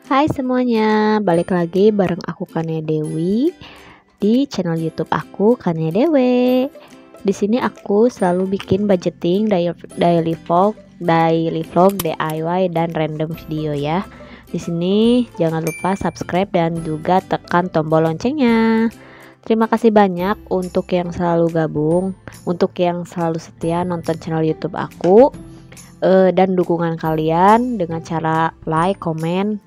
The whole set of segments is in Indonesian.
Hai semuanya, balik lagi bareng aku Kania Dewi di channel YouTube aku Kania Dewi. Di sini aku selalu bikin budgeting, daily vlog, DIY dan random video ya. Di sini jangan lupa subscribe dan juga tekan tombol loncengnya. Terima kasih banyak untuk yang selalu gabung, untuk yang selalu setia nonton channel YouTube aku, dan dukungan kalian dengan cara like, komen,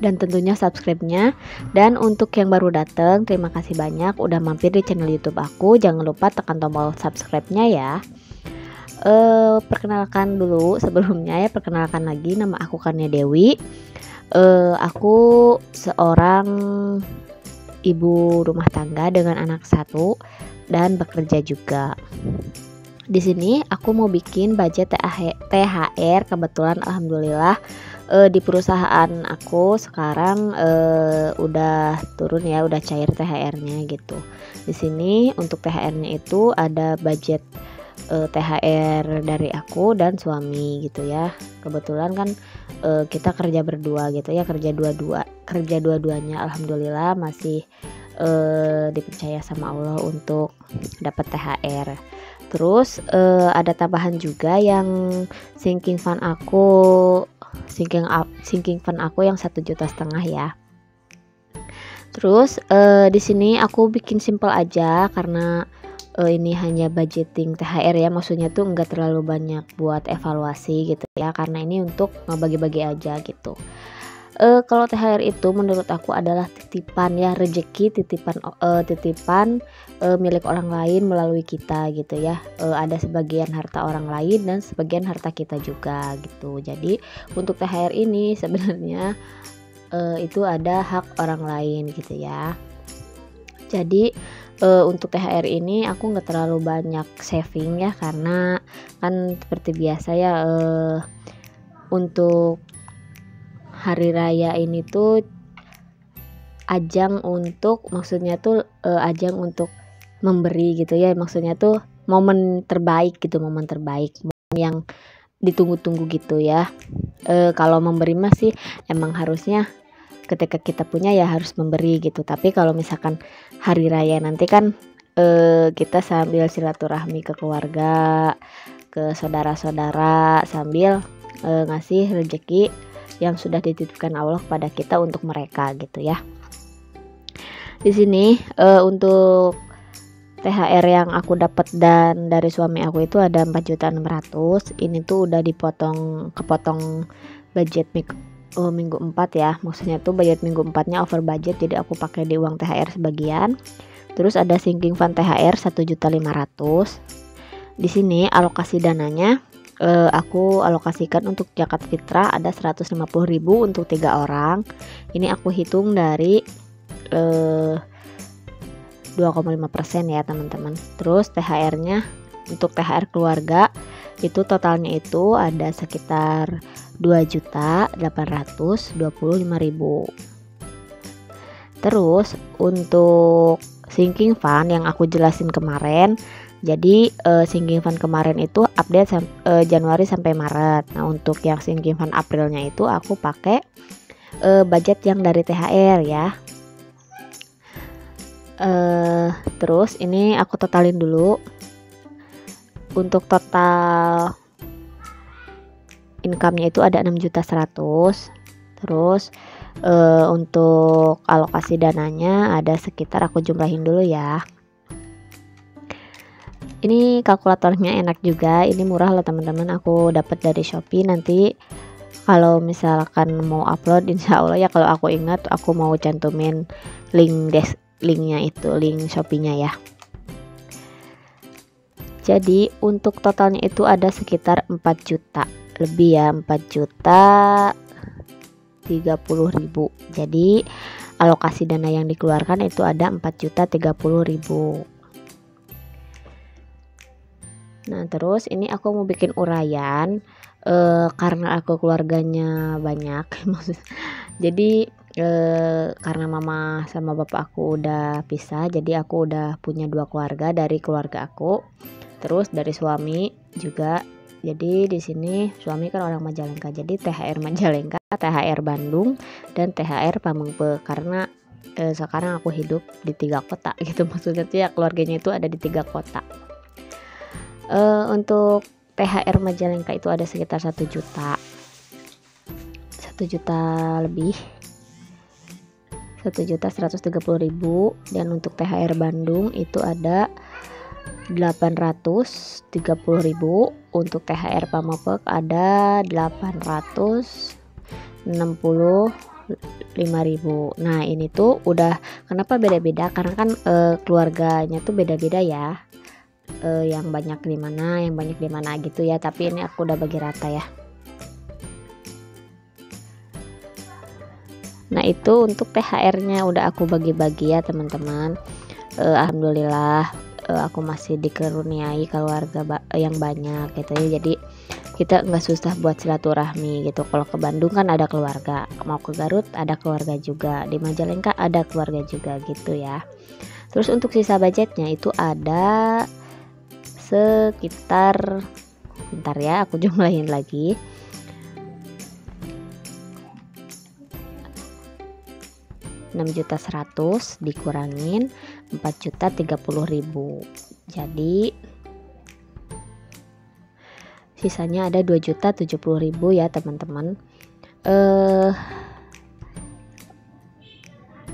dan tentunya subscribe-nya. Dan untuk yang baru datang, terima kasih banyak udah mampir di channel YouTube aku. Jangan lupa tekan tombol subscribe-nya ya. Perkenalkan dulu sebelumnya ya, perkenalkan lagi, nama aku Kania Dewi. Aku seorang ibu rumah tangga dengan anak satu dan bekerja juga. Di sini aku mau bikin budget THR. Kebetulan alhamdulillah di perusahaan aku sekarang udah turun ya, udah cair THR-nya gitu. Di sini untuk THR-nya itu ada budget THR dari aku dan suami gitu ya. Kebetulan kan kita kerja berdua gitu ya, kerja dua-duanya alhamdulillah masih dipercaya sama Allah untuk dapat THR. Terus ada tambahan juga yang sinking fund aku yang 1,5 juta ya. Terus di sini aku bikin simple aja karena ini hanya budgeting THR ya, maksudnya tuh enggak terlalu banyak buat evaluasi gitu ya, karena ini untuk ngebagi-bagi aja gitu. Kalau THR itu menurut aku adalah titipan ya, rezeki, titipan milik orang lain melalui kita gitu ya. Ada sebagian harta orang lain dan sebagian harta kita juga gitu. Jadi untuk THR ini sebenarnya itu ada hak orang lain gitu ya. Jadi untuk THR ini aku nggak terlalu banyak saving ya, karena kan seperti biasa ya, untuk hari raya ini tuh ajang untuk, maksudnya tuh ajang untuk memberi gitu ya, maksudnya tuh momen terbaik gitu, momen yang ditunggu-tunggu gitu ya. Kalau memberi mah sih emang harusnya ketika kita punya ya harus memberi gitu, tapi kalau misalkan hari raya nanti kan kita sambil silaturahmi ke keluarga, ke saudara-saudara, sambil ngasih rezeki yang sudah dititipkan Allah kepada kita untuk mereka gitu ya. Di sini untuk THR yang aku dapat dan dari suami aku itu ada 4.600.000. Ini tuh udah kepotong budget minggu 4 ya. Maksudnya tuh budget minggu 4-nya over budget, jadi aku pakai di uang THR sebagian. Terus ada sinking fund THR 1.500.000. Di sini alokasi dananya aku alokasikan untuk zakat fitrah ada 150.000 untuk 3 orang. Ini aku hitung dari 2,5% ya teman-teman. Terus THR-nya untuk THR keluarga itu totalnya itu ada sekitar 2.825.000. Terus untuk sinking fund yang aku jelasin kemarin, jadi sinking fund kemarin itu update Januari sampai Maret. Nah untuk yang sinking fund Aprilnya itu aku pakai budget yang dari THR ya. Terus ini aku totalin dulu. Untuk total income-nya itu ada 6.100.000. Terus untuk alokasi dananya ada sekitar, aku jumlahin dulu ya. Ini kalkulatornya enak juga, ini murah loh teman-teman, aku dapat dari Shopee. Nanti kalau misalkan mau upload insya Allah ya, kalau aku ingat aku mau cantumin linknya itu, link Shopee-nya ya. Jadi untuk totalnya itu ada sekitar 4 juta lebih ya, 4.030.000. Jadi alokasi dana yang dikeluarkan itu ada 4.030.000. Nah terus ini aku mau bikin uraian karena aku keluarganya banyak jadi karena mama sama bapak aku udah pisah, jadi aku udah punya 2 keluarga dari keluarga aku, terus dari suami juga Jadi di sini suami kan orang Majalengka, jadi THR Majalengka, THR Bandung, dan THR Pamengpe. Karena sekarang aku hidup di 3 kota gitu, maksudnya tuh ya keluarganya itu ada di 3 kota. Untuk THR Majalengka itu ada sekitar 1 juta lebih, 1.130.000. Dan untuk THR Bandung itu ada 830.000. Untuk THR Pamengpe ada 865.000. Nah ini tuh udah, kenapa beda-beda, karena kan keluarganya tuh beda-beda ya, yang banyak di mana, yang banyak di mana gitu ya. Tapi ini aku udah bagi rata ya. Nah itu untuk THR-nya udah aku bagi-bagi ya teman-teman. Alhamdulillah aku masih dikaruniai keluarga yang banyak gitu ya. Jadi kita nggak susah buat silaturahmi gitu. Kalau ke Bandung kan ada keluarga, mau ke Garut ada keluarga juga, di Majalengka ada keluarga juga gitu ya. Terus untuk sisa budgetnya itu ada sekitar, bentar ya aku jumlahin lagi, 6.100.000 dikurangin 4.030.000, jadi sisanya ada 2.070.000 ya teman-teman.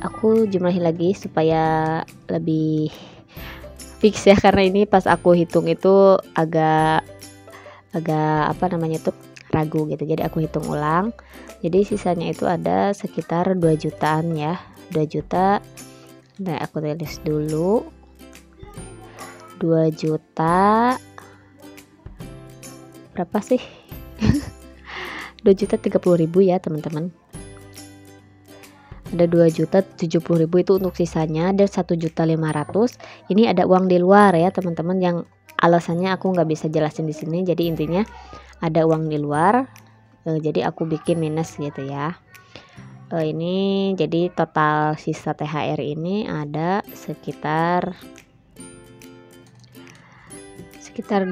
Aku jumlahin lagi supaya lebih fix ya, karena ini pas aku hitung itu agak apa namanya tuh ragu gitu, jadi aku hitung ulang. Jadi sisanya itu ada sekitar 2 jutaan ya, 2 juta. Nah aku tulis dulu 2 juta berapa sih? 2.030.000 ya teman-teman. Ada 2.070.000 itu untuk sisanya, dan 1.500.000 ini ada uang di luar ya teman-teman, yang alasannya aku nggak bisa jelasin di sini. Jadi intinya ada uang di luar, jadi aku bikin minus gitu ya. Ini jadi total sisa THR ini ada sekitar 170.000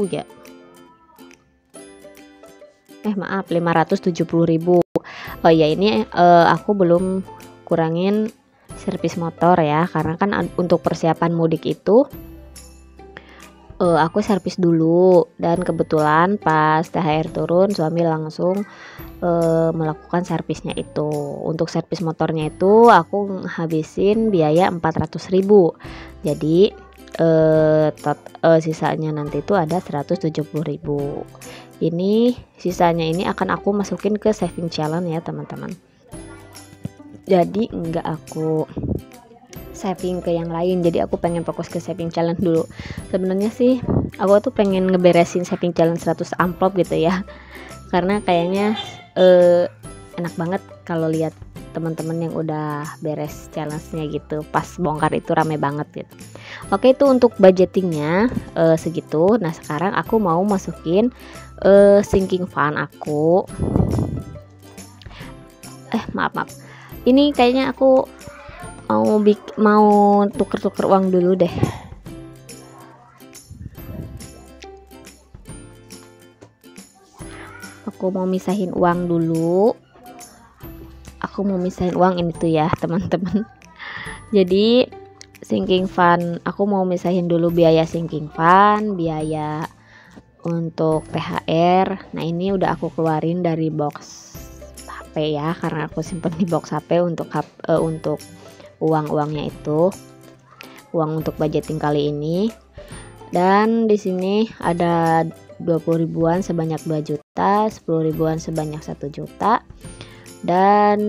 ya. Maaf 570.000. Oh ya ini aku belum kurangin servis motor ya, karena kan untuk persiapan mudik itu aku servis dulu, dan kebetulan pas THR turun suami langsung melakukan servisnya itu. Untuk servis motornya itu aku habisin biaya 400.000, jadi sisanya nanti itu ada 170.000. Ini sisanya ini akan aku masukin ke saving challenge ya teman-teman, jadi enggak aku saving ke yang lain. Jadi aku pengen fokus ke saving challenge dulu. Sebenarnya sih aku tuh pengen ngeberesin saving challenge 100 amplop gitu ya, karena kayaknya enak banget kalau lihat teman-teman yang udah beres challenge-nya gitu, pas bongkar itu rame banget gitu. Oke, itu untuk budgetingnya segitu. Nah sekarang aku mau masukin sinking fund aku. Maaf ini kayaknya aku mau tuker-tuker uang dulu deh. Aku mau misahin uang dulu. Aku mau misahin uang ini tuh ya teman-teman. Jadi sinking fund aku mau misahin dulu biaya sinking fund, biaya untuk THR. Nah ini udah aku keluarin dari box HP ya, karena aku simpen di box HP untuk uang-uangnya itu, uang untuk budgeting kali ini. Dan di sini ada 20 ribuan sebanyak 2 juta, 10 ribuan sebanyak 1 juta, dan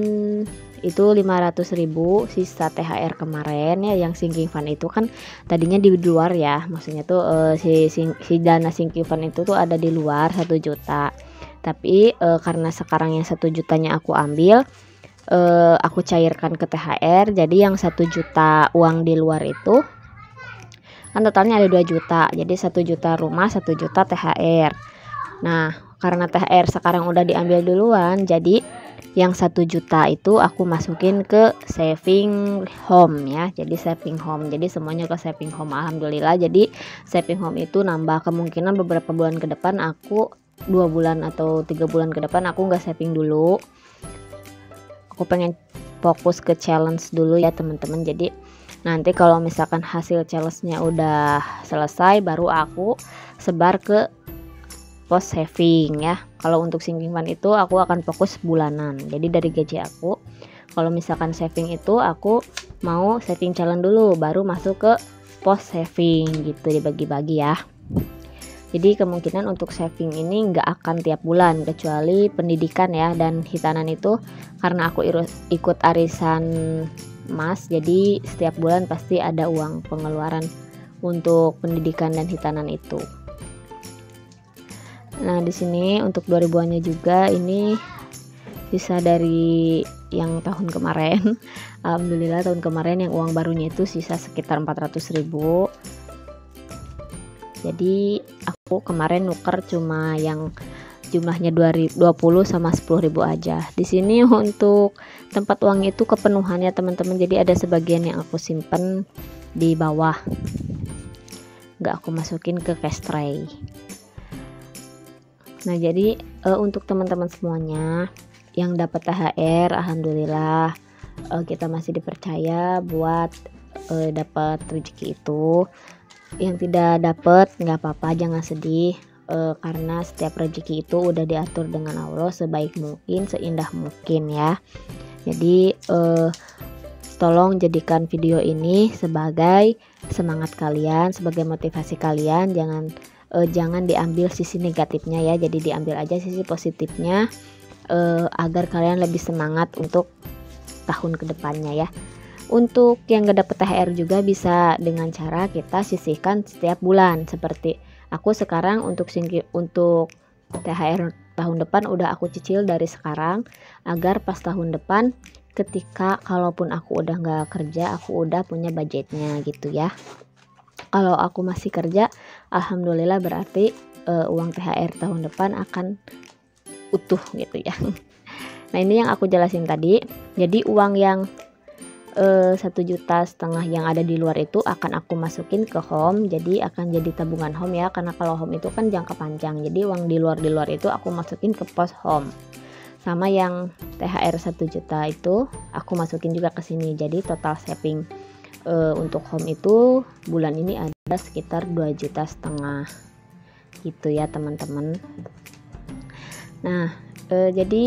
itu 500.000 sisa THR kemarin ya, yang sinking fund itu kan tadinya di luar ya, maksudnya tuh si dana sinking fund itu tuh ada di luar 1 juta, tapi karena sekarang yang 1 jutanya aku ambil, aku cairkan ke THR, jadi yang 1 juta uang di luar itu kan totalnya ada 2 juta, jadi 1 juta rumah, 1 juta THR. Nah karena THR sekarang udah diambil duluan, jadi yang 1 juta itu aku masukin ke saving home ya. Jadi saving home, jadi semuanya ke saving home. Alhamdulillah, jadi saving home itu nambah. Kemungkinan beberapa bulan ke depan aku 2 bulan atau 3 bulan ke depan aku nggak saving dulu. Aku pengen fokus ke challenge dulu ya teman-teman. Jadi nanti kalau misalkan hasil challenge-nya udah selesai, baru aku sebar ke pos saving ya. Kalau untuk sinking fund itu aku akan fokus bulanan. Jadi dari gaji aku, kalau misalkan saving itu aku mau saving challenge dulu, baru masuk ke pos saving gitu, dibagi-bagi ya. Jadi kemungkinan untuk saving ini nggak akan tiap bulan, kecuali pendidikan ya. Dan hitanan itu karena aku ikut arisan Mas, jadi setiap bulan pasti ada uang pengeluaran untuk pendidikan dan hitanan itu. Nah, di sini untuk 2000-annya juga ini sisa dari yang tahun kemarin. Alhamdulillah tahun kemarin yang uang barunya itu sisa sekitar 400.000. Jadi aku kemarin nuker cuma yang jumlahnya 20 sama 10.000 aja. Di sini untuk tempat uang itu kepenuhannya teman-teman. Jadi ada sebagian yang aku simpen di bawah, nggak aku masukin ke cash tray. Nah, jadi untuk teman-teman semuanya yang dapat THR, alhamdulillah kita masih dipercaya buat dapat rezeki itu. Yang tidak dapat nggak apa-apa, jangan sedih, karena setiap rezeki itu udah diatur dengan Allah sebaik mungkin, seindah mungkin ya. Jadi tolong jadikan video ini sebagai semangat kalian, sebagai motivasi kalian. Jangan diambil sisi negatifnya ya, jadi diambil aja sisi positifnya, agar kalian lebih semangat untuk tahun kedepannya ya. Untuk yang gak dapet THR juga bisa dengan cara kita sisihkan setiap bulan. Seperti aku sekarang untuk THR tahun depan udah aku cicil dari sekarang, agar pas tahun depan ketika kalaupun aku udah gak kerja, aku udah punya budgetnya gitu ya. Kalau aku masih kerja, alhamdulillah berarti uang THR tahun depan akan utuh gitu ya. Nah, ini yang aku jelasin tadi. Jadi uang yang 1,5 juta yang ada di luar itu akan aku masukin ke home. Jadi akan jadi tabungan home ya, karena kalau home itu kan jangka panjang. Jadi uang di luar itu aku masukin ke pos home. Sama yang THR 1 juta itu aku masukin juga ke sini. Jadi total saving untuk home itu bulan ini ada sekitar 2,5 juta gitu ya teman-teman. Nah, jadi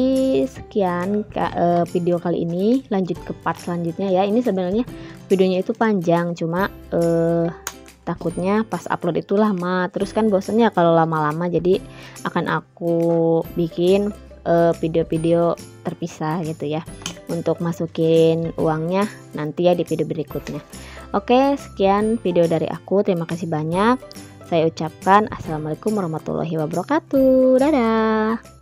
sekian video kali ini. Lanjut ke part selanjutnya ya. Ini sebenarnya videonya itu panjang, cuma takutnya pas upload itu lama, terus kan bosannya kalau lama-lama. Jadi akan aku bikin video-video terpisah gitu ya, untuk masukin uangnya nanti ya di video berikutnya. Oke, sekian video dari aku. Terima kasih banyak. Saya ucapkan assalamualaikum warahmatullahi wabarakatuh. Dadah.